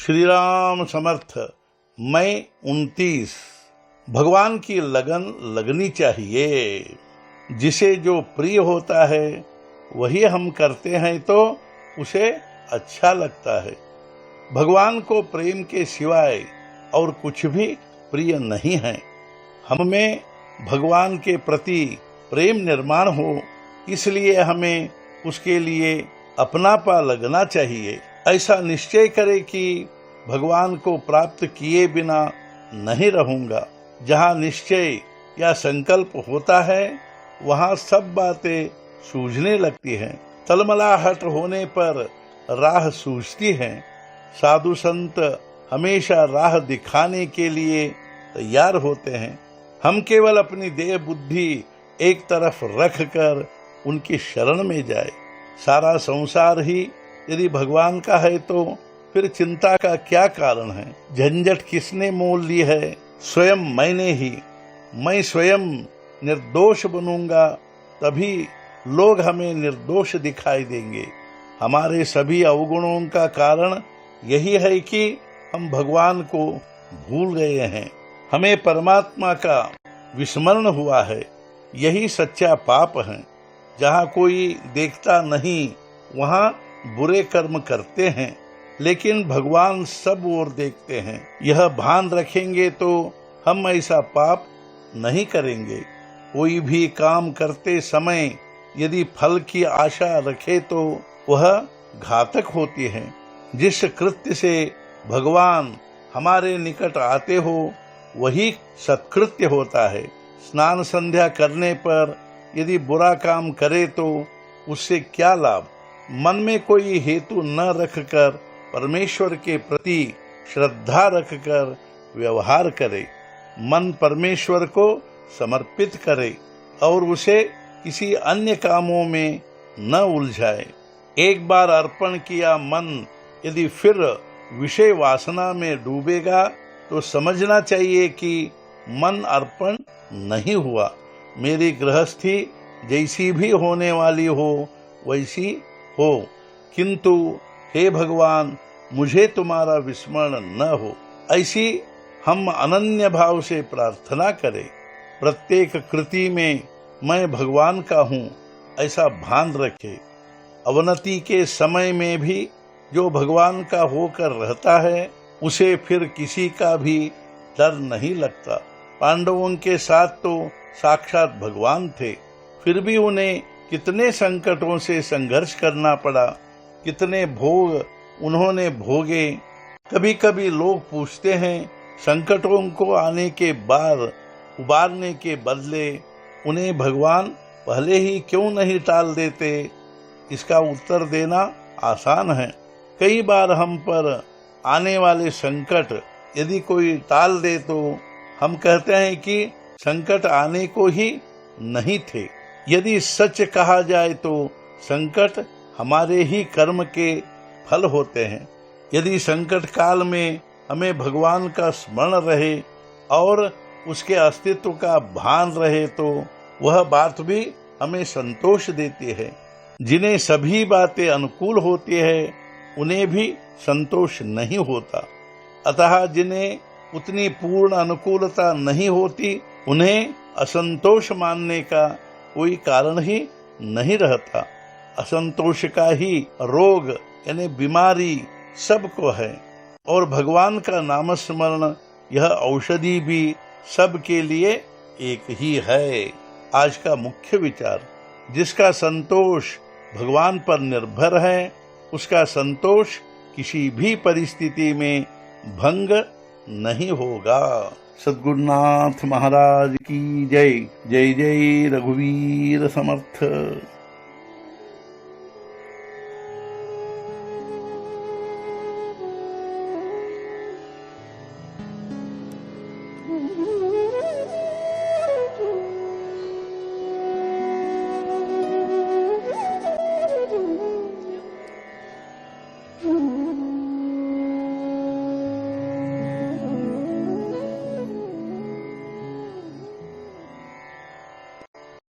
श्री राम समर्थ। मई 29। भगवान की लगन लगनी चाहिए। जिसे जो प्रिय होता है वही हम करते हैं तो उसे अच्छा लगता है। भगवान को प्रेम के सिवाय और कुछ भी प्रिय नहीं है। हम में भगवान के प्रति प्रेम निर्माण हो, इसलिए हमें उसके लिए अपनापा लगना चाहिए। ऐसा निश्चय करे कि भगवान को प्राप्त किए बिना नहीं रहूंगा। जहाँ निश्चय या संकल्प होता है वहाँ सब बातें सूझने लगती हैं। तलमलाहट होने पर राह सूझती है। साधु संत हमेशा राह दिखाने के लिए तैयार होते हैं। हम केवल अपनी देह बुद्धि एक तरफ रखकर उनकी शरण में जाए। सारा संसार ही यदि भगवान का है तो फिर चिंता का क्या कारण है। झंझट किसने मोल ली है? स्वयं मैंने ही। मैं स्वयं निर्दोष बनूंगा तभी लोग हमें निर्दोष दिखाई देंगे। हमारे सभी अवगुणों का कारण यही है कि हम भगवान को भूल गए हैं। हमें परमात्मा का विस्मरण हुआ है। यही सच्चा पाप है। जहाँ कोई देखता नहीं वहाँ बुरे कर्म करते हैं, लेकिन भगवान सब ओर देखते हैं। यह भान रखेंगे तो हम ऐसा पाप नहीं करेंगे। कोई भी काम करते समय यदि फल की आशा रखे तो वह घातक होती है। जिस कृत्य से भगवान हमारे निकट आते हो वही सत्कृत्य होता है। स्नान संध्या करने पर यदि बुरा काम करे तो उससे क्या लाभ? मन में कोई हेतु न रखकर परमेश्वर के प्रति श्रद्धा रखकर व्यवहार करे। मन परमेश्वर को समर्पित करे और उसे किसी अन्य कामों में न उलझाए। एक बार अर्पण किया मन यदि फिर विषय वासना में डूबेगा तो समझना चाहिए कि मन अर्पण नहीं हुआ। मेरी गृहस्थी जैसी भी होने वाली हो वैसी हो, किंतु हे भगवान मुझे तुम्हारा विस्मरण न हो, ऐसी हम अनन्य भाव से प्रार्थना करें। प्रत्येक कृति में मैं भगवान का हूँ ऐसा भान रखे। अवनति के समय में भी जो भगवान का होकर रहता है उसे फिर किसी का भी डर नहीं लगता। पांडवों के साथ तो साक्षात भगवान थे, फिर भी उन्हें कितने संकटों से संघर्ष करना पड़ा, कितने भोग उन्होंने भोगे। कभी कभी लोग पूछते हैं संकटों को आने के बाद उबारने के बदले उन्हें भगवान पहले ही क्यों नहीं टाल देते? इसका उत्तर देना आसान है। कई बार हम पर आने वाले संकट यदि कोई टाल दे तो हम कहते हैं कि संकट आने को ही नहीं थे। यदि सच कहा जाए तो संकट हमारे ही कर्म के फल होते हैं। यदि संकट काल में हमें भगवान का स्मरण रहे और उसके अस्तित्व का भान रहे तो वह बात भी हमें संतोष देती है। जिन्हें सभी बातें अनुकूल होती है उन्हें भी संतोष नहीं होता। अतः जिन्हें उतनी पूर्ण अनुकूलता नहीं होती उन्हें असंतोष मानने का कोई कारण ही नहीं रहता। असंतोष का ही रोग यानी बीमारी सबको है और भगवान का नामस्मरण यह औषधि भी सबके लिए एक ही है। आज का मुख्य विचार, जिसका संतोष भगवान पर निर्भर है उसका संतोष किसी भी परिस्थिति में भंग नहीं होगा। सद्गुरुनाथ महाराज की जय। जय जय रघुवीर समर्थ।